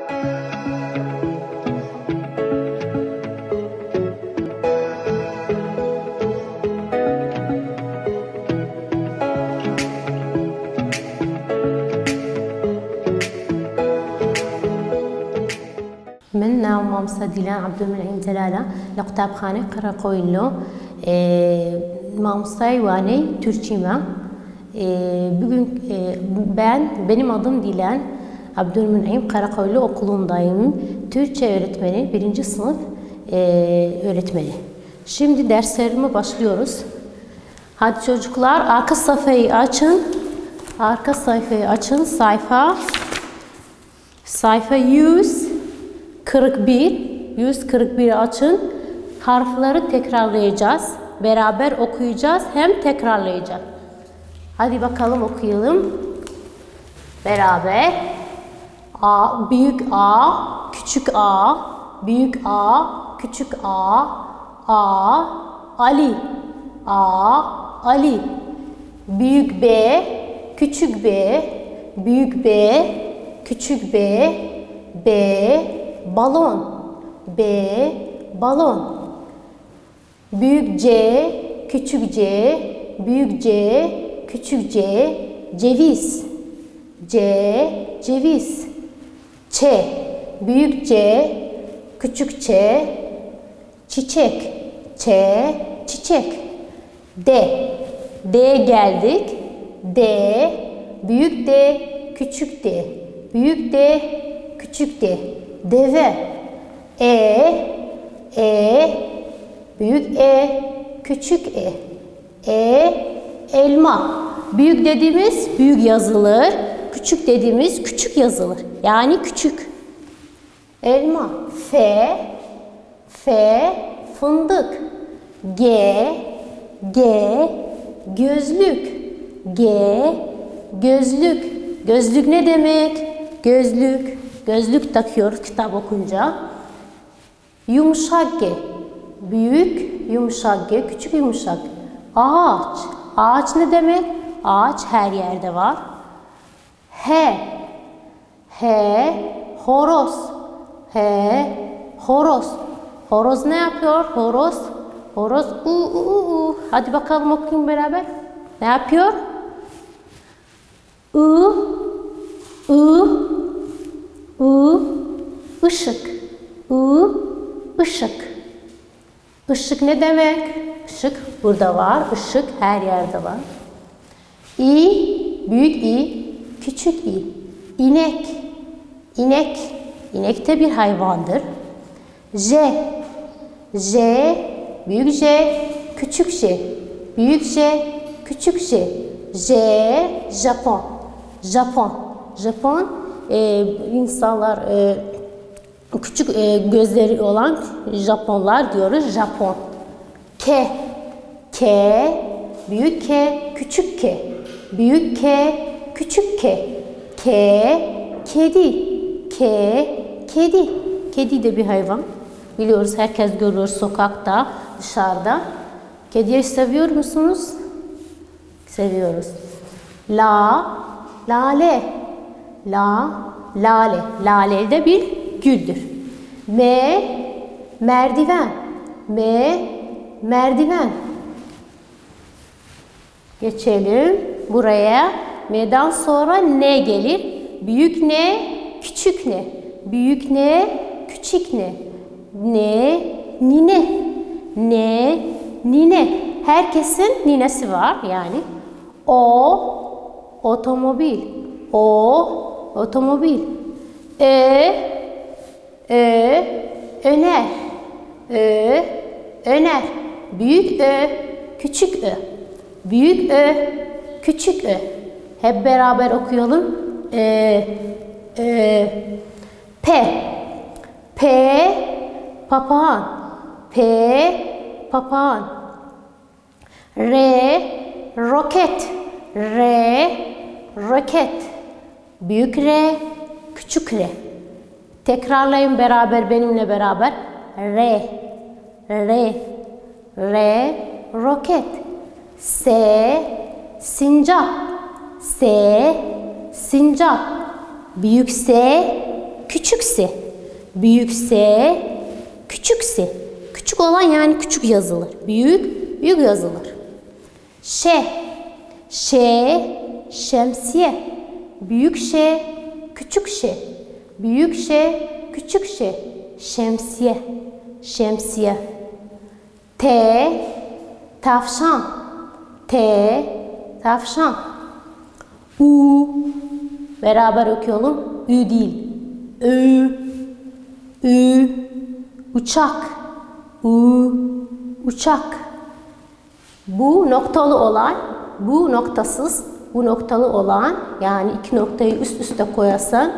من ناو مامسا ديلان عبد المنعم جلالة لقطابخانة قرقويلو مامسay واني Türkçime. Bugün benim adım Dilan. Abdülmün'im Karakoylu okulundayım. Türkçe öğretmeni, 1. sınıf öğretmeni. Şimdi derslerime başlıyoruz. Hadi çocuklar arka sayfayı açın. Arka sayfayı açın. Sayfa 141 açın. Harfleri tekrarlayacağız. Beraber okuyacağız hem tekrarlayacağız. Hadi bakalım okuyalım. Beraber. A, büyük A, küçük A, büyük A, küçük A, Ali, Ali. Büyük B, küçük B, büyük B, küçük B, balon, balon. Büyük C, küçük C, büyük C, küçük C, ceviz, ceviz. Ç, büyük C, küçük Ç, çiçek, çiçek. D geldik. D, büyük D, küçük D, büyük D, küçük D. Deve. Büyük E, küçük elma. Büyük dediğimiz büyük yazılır. Küçük dediğimiz küçük yazılır. Yani küçük. Elma. F, fındık. G, gözlük. Gözlük. Gözlük ne demek? Gözlük takıyoruz kitap okunca. Yumuşak G. Büyük yumuşak G, küçük yumuşak. Ağaç. Ağaç ne demek? Ağaç her yerde var. Horoz. Horoz. Horoz ne yapıyor? Horoz Hadi bakalım okuyun beraber. Ne yapıyor? Işık. Işık. Işık ne demek? Işık burada var. Işık her yerde var. Büyük İ, küçük İ. İnek. İnek de bir hayvandır. J, büyük J, küçük J. Büyük J, küçük J. Japon. Japon insanlar küçük gözleri olan Japonlar diyoruz. Japon. K, büyük K, küçük K. Büyük K, küçük K. Kedi. Kedi de bir hayvan. Biliyoruz, herkes görüyor sokakta, dışarıda. Kediyi seviyor musunuz? Seviyoruz. Lale. Lale de bir güldür. Merdiven. Merdiven. Geçelim buraya. M'den sonra ne gelir? Büyük ne, küçük ne? Büyük ne, küçük ne? Nine. Herkesin ninesi var yani. Otomobil. Otomobil. Öner. Öner. Büyük Ö, küçük Ö. Büyük Ö, küçük Ö. Hep beraber okuyalım. Papağan. Papağan. Roket. Roket. Büyük R, küçük R. Tekrarlayın beraber, benimle beraber. Roket. Sincap. Sincap. Büyük S, küçükse. Büyükse, küçükse. Küçük olan yani küçük yazılır. Büyük, büyük yazılır. Şemsiye. Büyük küçük büyük küçük şemsiye. Tavşan. Tavşan. Beraber okuyalım. Ü değil. Uçak. Uçak. Bu noktalı olan, bu noktasız, bu noktalı olan, yani iki noktayı üst üste koyarsan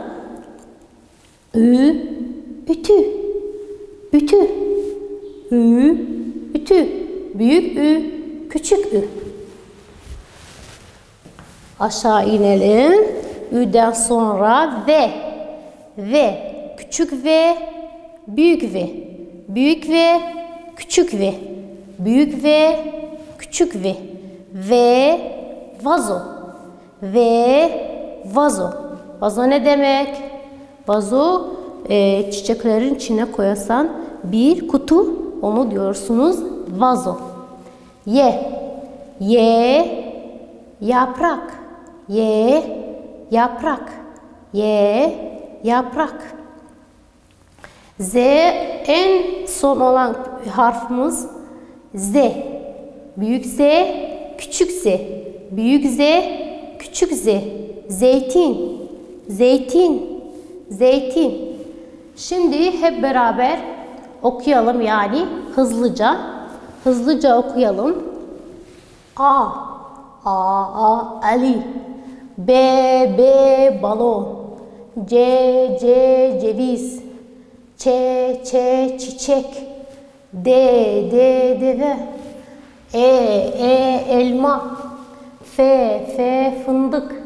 ütü. Ütü. Büyük ü, küçük ü. Aşağı inelim. Ü'den sonra ve. Küçük ve, büyük ve. Büyük ve, küçük ve. Büyük ve, küçük ve. Ve, vazo. Vazo ne demek? Vazo çiçeklerin içine koyarsan bir kutu, onu diyorsunuz vazo. Yaprak. Yaprak. Z en son olan harfimiz Z. Büyük Z, küçük Z. Büyük Z, küçük Z. Zeytin. Şimdi hep beraber okuyalım, yani hızlıca. Hızlıca okuyalım. A. Ali. B. Balon. C. Ceviz. Ç. Çiçek. D. Deve. E. Elma. F. Fındık.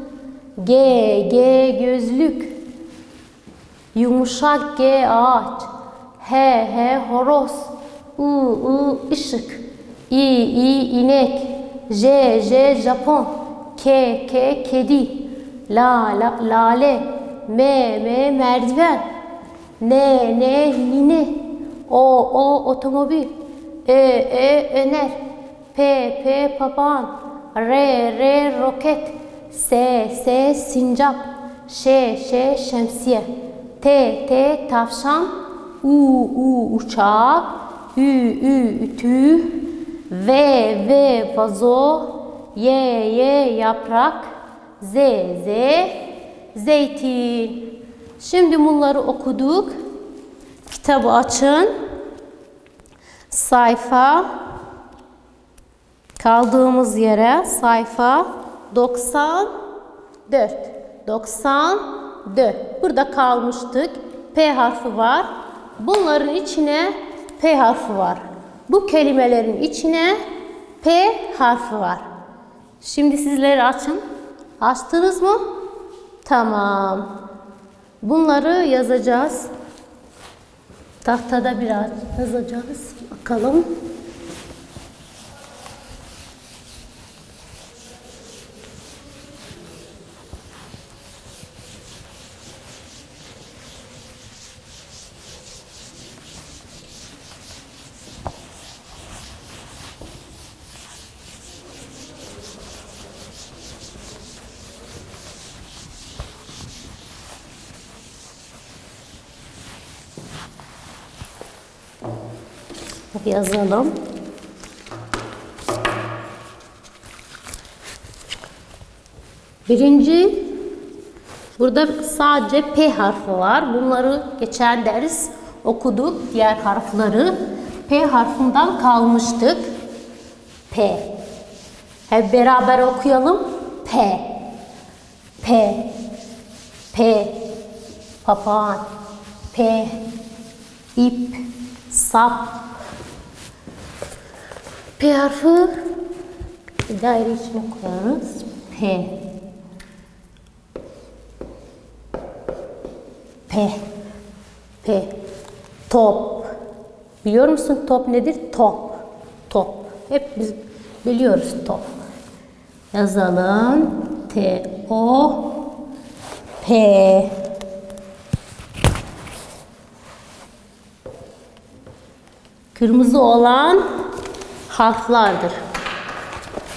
G. Gözlük. Yumuşak G. Ağaç. H. Horoz. I. Işık. İ. İnek. J. Japon. K. Kedi. Lale. M. Merdiven. N. Nine. O. Otomobil. Öner. P. Papağan. R. Roket. S. Sincap. Ş. Şemsiye. T. Tavşan. U. Uçak. Ü. Ütü. V. Vazo. Y. Yaprak. Z. Zeytin. Şimdi bunları okuduk. Kitabı açın. Sayfa, kaldığımız yere sayfa 94. Burada kalmıştık. P harfi var. Bunların içine P harfi var. Bu kelimelerin içine P harfi var. Şimdi sizleri açın. Açtınız mı? Tamam. Bunları yazacağız. Tahtada biraz yazacağız. Bakalım. Yazalım. Birinci, burada sadece P harfi var. Bunları geçen ders okuduk. Diğer harfleri P harfinden kalmıştık. P. Hep beraber okuyalım. P. Papağan. P. İp. Sap. P harfi daire içine koyarız. P. Top. Biliyor musun top nedir? Top. Hep biz biliyoruz top. Yazalım. T-O-P. Kırmızı olan harflardır.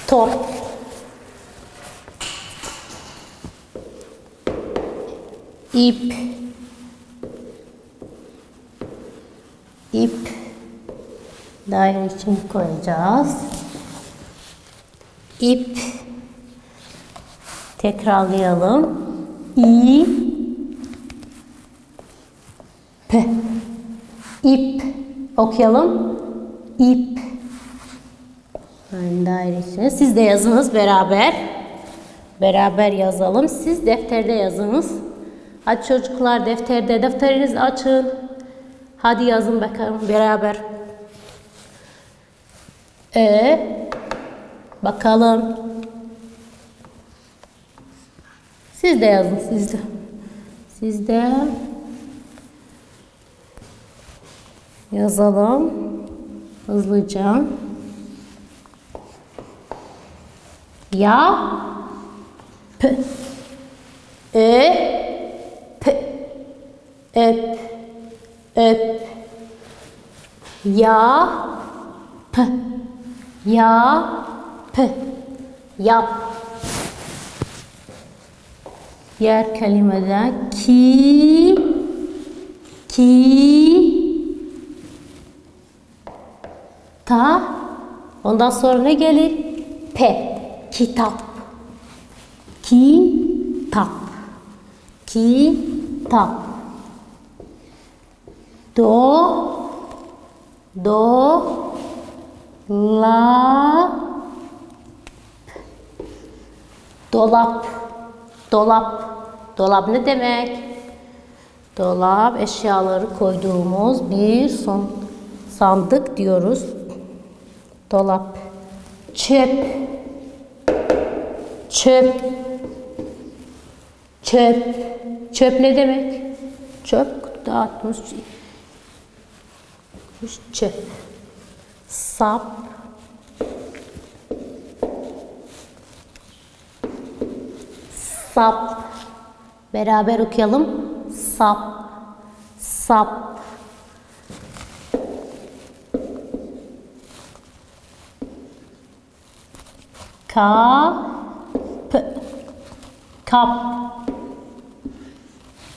Top. İp. İp. Daire için koyacağız. İp. Tekrarlayalım. İp. İp. Okuyalım. İp. Yani dairesine. Siz de yazınız beraber. Beraber yazalım. Siz defterde yazınız. Hadi çocuklar defterinizi açın. Hadi yazın bakalım beraber. Bakalım. Siz de yazın siz de. Siz de yazalım hızlıca. Ya p öp ya p yap. Diğer kelimede ki ta, ondan sonra ne gelir? P. Kitap. Kitap. Dolap ne demek? Dolap, eşyaları koyduğumuz bir sandık diyoruz. Dolap. Çöp ne demek? Çöp dağıtmış. Çöp. Sap. Beraber okuyalım. Sap. Kap.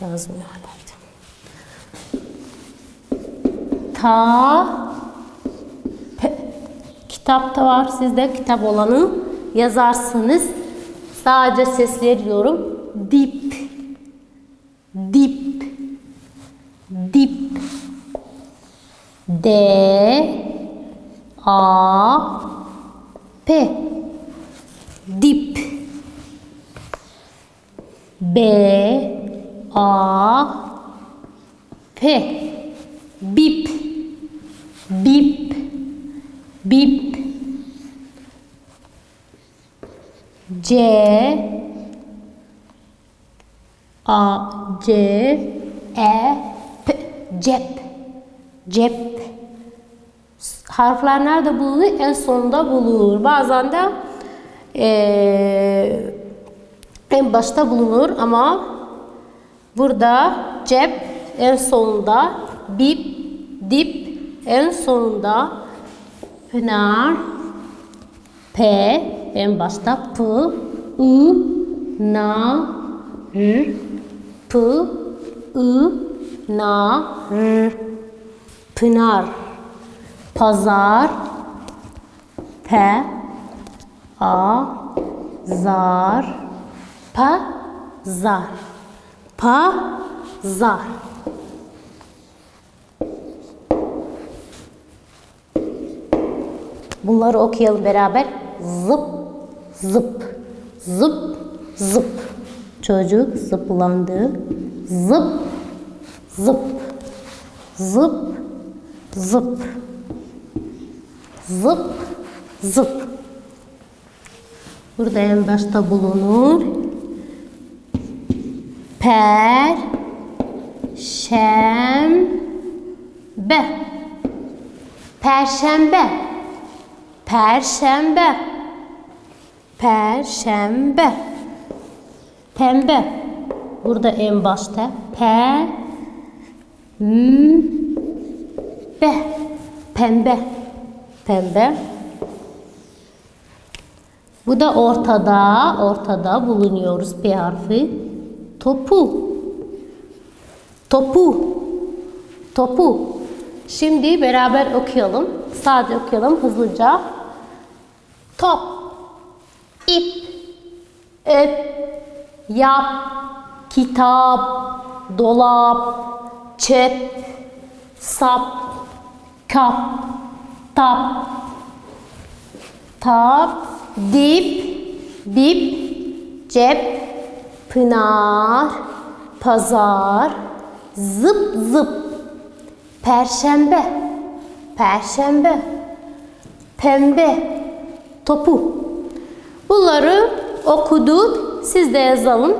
Yazmıyor hala. Kitap da var. Sizde kitap olanı yazarsınız. Sadece sesleri diyorum. Dip. D-A-P. Dip. B-A-P. Bip. C-E-P. Cep. Harfler nerede bulunur? En sonunda bulunur. Bazen de en başta bulunur ama burada cep en sonunda, dip en sonunda, pınar, P en başta, P, I, na, R, P, I, na, R, pınar. Pazar, P, A, zar, pazar. Bunları okuyalım beraber. Zıp. Çocuk zıplandı. Zıp. Burada en başta bulunur. Perşembe. Pembe. Burada en başta Pembe. Pembe. Bu da ortada bulunuyoruz P harfi. Topu. Topu. Topu. Şimdi beraber okuyalım. Sadece okuyalım hızlıca. Top. İp. Öp. Yap. Kitap. Dolap. Çöp. Sap. Kap. Tap. Tap. Dip. Dip. Cep. Pınar. Pazar. Zıp zıp. Perşembe. Perşembe. Pembe. Topu. Bunları okuduk. Siz de yazalım.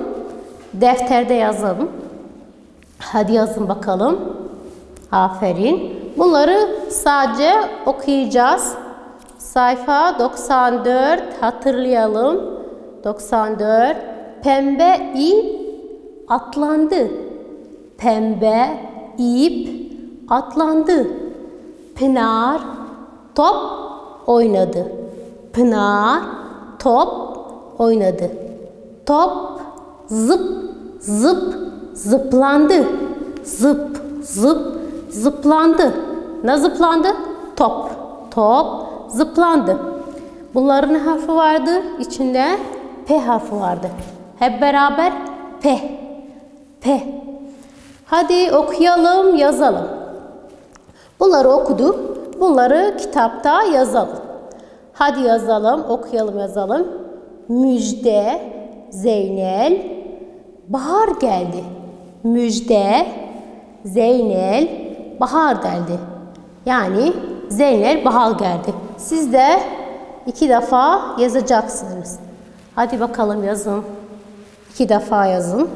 Defterde yazalım. Hadi yazın bakalım. Aferin. Bunları sadece okuyacağız. Sayfa 94 hatırlayalım. 94. Pembe ip atlandı. Pembe ip atlandı. Pınar top oynadı. Pınar top oynadı. Top zıp zıp zıplandı. Zıp zıp zıplandı. Ne zıplandı? Top. Top zıplandı. Bunların harfi vardı. İçinde P harfi vardı. Hep beraber P. P. Hadi okuyalım, yazalım. Bunları okuduk. Bunları kitapta yazalım. Hadi yazalım, okuyalım, yazalım. Müjde, Zeynel, bahar geldi. Müjde, Zeynel, bahar geldi. Yani Zeynel bahar geldi. Siz de 2 defa yazacaksınız. Hadi bakalım yazın. 2 defa yazın.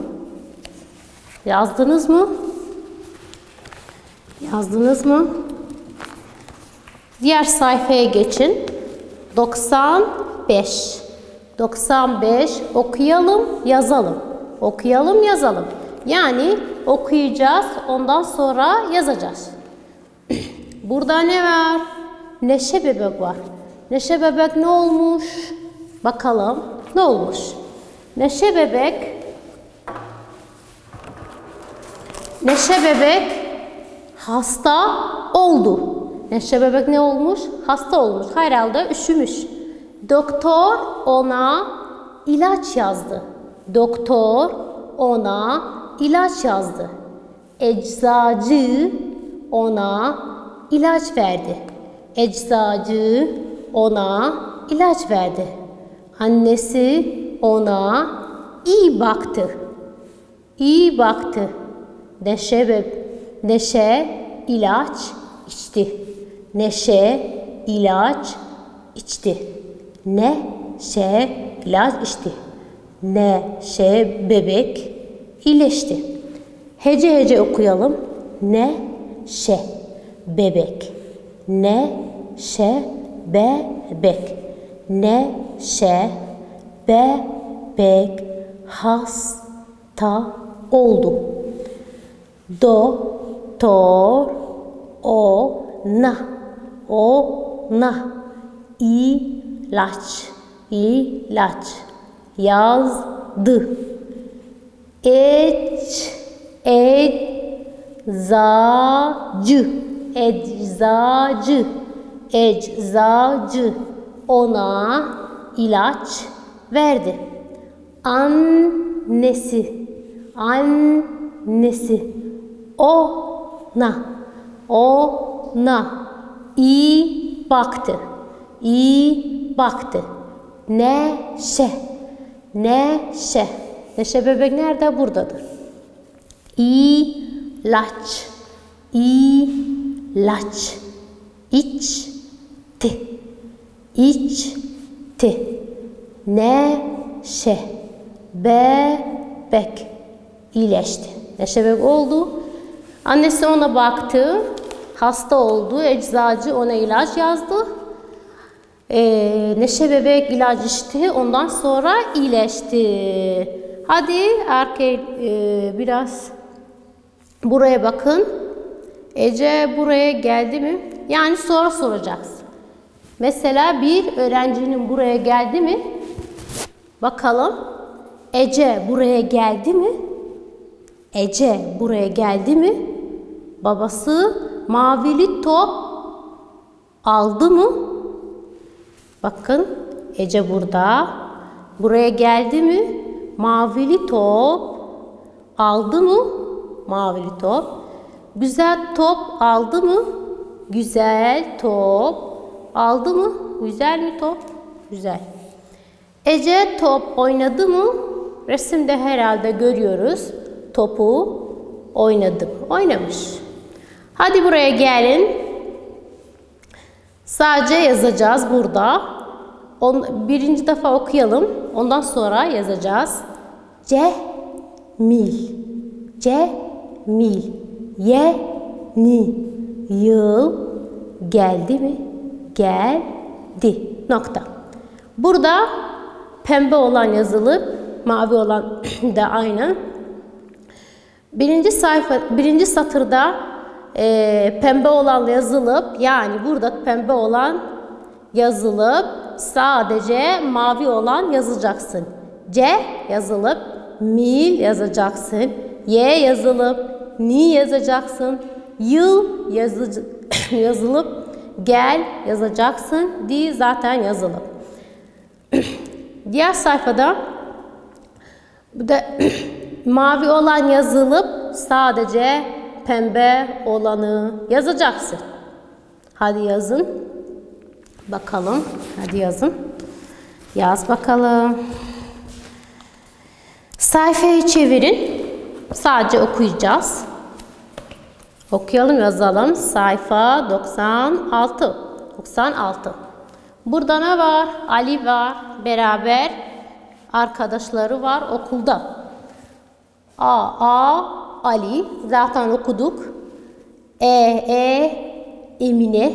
Yazdınız mı? Yazdınız mı? Diğer sayfaya geçin. 95. 95 okuyalım, yazalım. Okuyalım, yazalım. Yani okuyacağız, ondan sonra yazacağız. Burada ne var? Neşe bebek var. Neşe bebek ne olmuş? Bakalım ne olmuş? Neşe bebek hasta oldu. Neşe bebek ne olmuş? Hasta olmuş. Herhalde üşümüş. Doktor ona ilaç yazdı. Doktor ona ilaç yazdı. Eczacı ona ilaç verdi. Eczacı ona ilaç verdi. Annesi ona iyi baktı. İyi baktı. Neşe ilaç içti. Neşe ilaç içti. Neşe ilaç içti. Neşe bebek iyileşti. Hece hece okuyalım. Neşe bebek. Neşe bebek. Neşe bebek hasta oldu. Doktor ona ilaç yazdı. Eczacı ona ilaç verdi. Annesi ona iyi baktı. Neşe bebek nerede? Buradadır. İlaç içti. Neşe bebek iyileşti. Neşe bebek oldu. Annesi ona baktı. Hasta oldu. Eczacı ona ilaç yazdı. Neşe bebek ilaç içti. Ondan sonra iyileşti. Hadi arkaya biraz buraya bakın. Ece buraya geldi mi? Yani soru soracaksın. Mesela bir öğrencinin buraya geldi mi? Bakalım. Ece buraya geldi mi? Ece buraya geldi mi? Babası mavili top aldı mı? Bakın Ece burada. Buraya geldi mi? Mavili top aldı mı? Mavili top. Güzel top aldı mı? Güzel top aldı mı? Güzel mi top? Güzel. Ece top oynadı mı? Resimde herhalde görüyoruz. Topu oynadı. Oynamış. Hadi buraya gelin. Sadece yazacağız burada. Birinci defa okuyalım. Ondan sonra yazacağız. Cemil. Cemil. Yeni yıl geldi mi? Geldi. Nokta. Burada pembe olan yazılıp mavi olan da aynı. Birinci satırda pembe olan yazılıp, yani burada pembe olan yazılıp sadece mavi olan yazacaksın. C yazılıp mil yazacaksın. Y yazılıp ni yazacaksın. Yıl yazılıp gel yazacaksın. D zaten yazılıp. Diğer sayfada bu da mavi olan yazılıp sadece pembe olanı yazacaksın. Hadi yazın. Bakalım. Hadi yazın. Yaz bakalım. Sayfayı çevirin. Sadece okuyacağız. Okuyalım, yazalım. Sayfa 96. 96. Burada ne var? Ali var. Beraber arkadaşları var okulda. Ali. Zaten okuduk. Emine.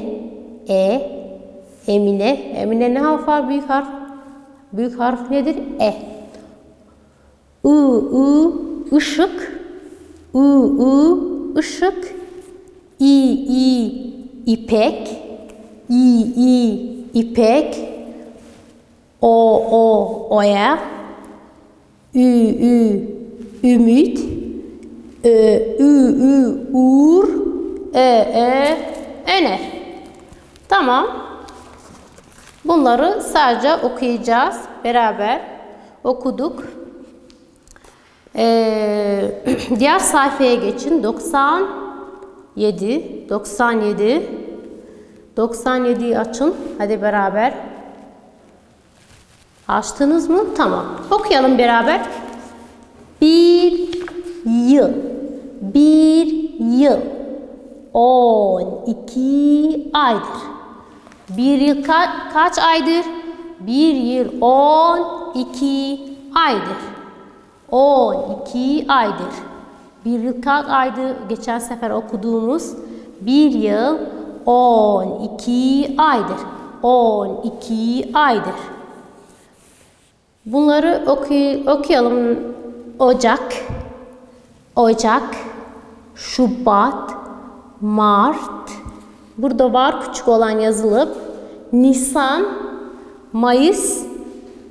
Emine. Emine ne harf var? Büyük harf. Büyük harf nedir? Işık. Işık. İpek. İpek. Oya. Ümit. Uğur. Öner. Tamam. Bunları sadece okuyacağız. Beraber okuduk. Diğer sayfaya geçin. 97. 97'yi açın. Hadi beraber. Açtınız mı? Tamam. Okuyalım beraber. Bir yıl. 12 aydır. Bir yıl kaç aydır? Bir yıl 12 aydır. 12 aydır. Bir yıl kaç aydır? Geçen sefer okuduğumuz bir yıl 12 aydır. 12 aydır. Bunları okuyalım. Ocak, Şubat, Mart. Burada var küçük olan yazılıp. Nisan, Mayıs,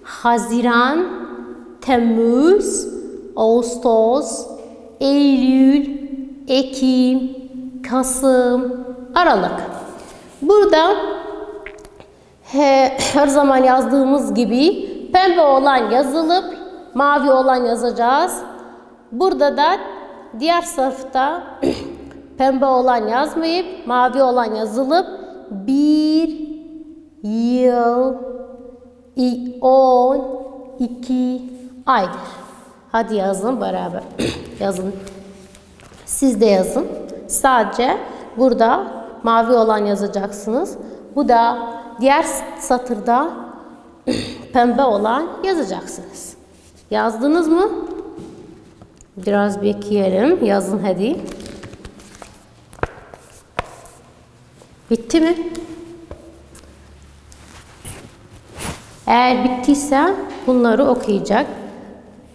Haziran, Temmuz, Ağustos, Eylül, Ekim, Kasım, Aralık. Burada her zaman yazdığımız gibi pembe olan yazılıp mavi olan yazacağız. Burada da diğer sınıfta pembe olan yazmayıp mavi olan yazılıp bir yıl 12 aydır. Hadi yazın beraber. Yazın. Siz de yazın. Sadece burada mavi olan yazacaksınız. Bu da diğer satırda pembe olan yazacaksınız. Yazdınız mı? Biraz bekleyelim. Yazın hadi. Bitti mi? Eğer bittiyse bunları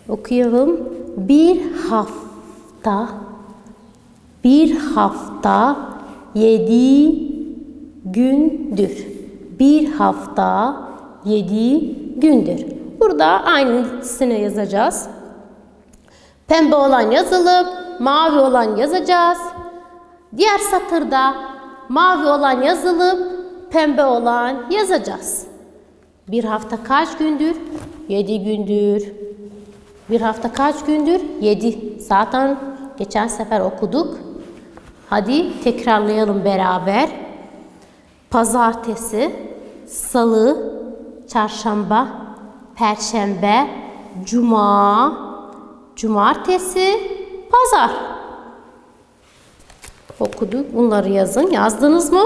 okuyalım. Bir hafta Bir hafta 7 gündür. Bir hafta 7 gündür. Burada aynısını yazacağız. Pembe olan yazılıp mavi olan yazacağız. Diğer satırda mavi olan yazılıp pembe olan yazacağız. Bir hafta kaç gündür? 7 gündür. Bir hafta kaç gündür? 7. Zaten geçen sefer okuduk. Hadi tekrarlayalım beraber. Pazartesi, salı, çarşamba, perşembe, cuma, cumartesi, pazar. Okuduk. Bunları yazın. Yazdınız mı?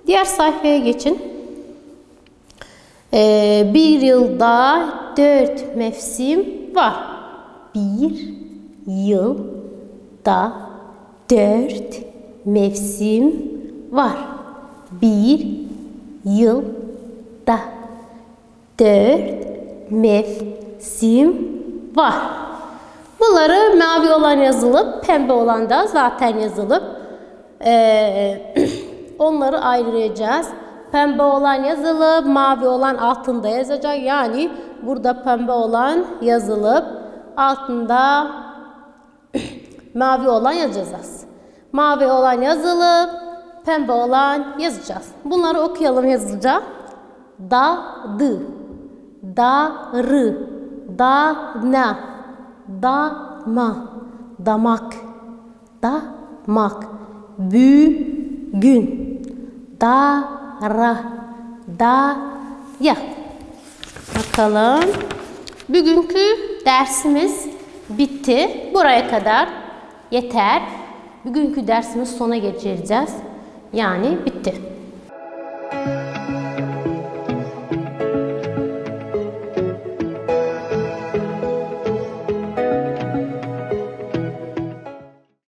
Diğer sayfaya geçin. Bir yılda 4 mevsim var. Bir yılda 4 mevsim var. Bir yılda 4 mevsim var. Bunları mavi olan yazılıp pembe olan da zaten yazılıp onları ayıracağız. Pembe olan yazılıp mavi olan altında yazacak. Yani burada pembe olan yazılıp altında mavi olan yazacağız. Mavi olan yazılıp pembe olan yazacağız. Bunları okuyalım hızlıca. Dadı, darı, dana, dama, damak, damak, bugün, dara, daya. Bakalım. Bugünkü dersimiz bitti. Buraya kadar yeter. Bugünkü dersimiz sona geçireceğiz. Yani bitti.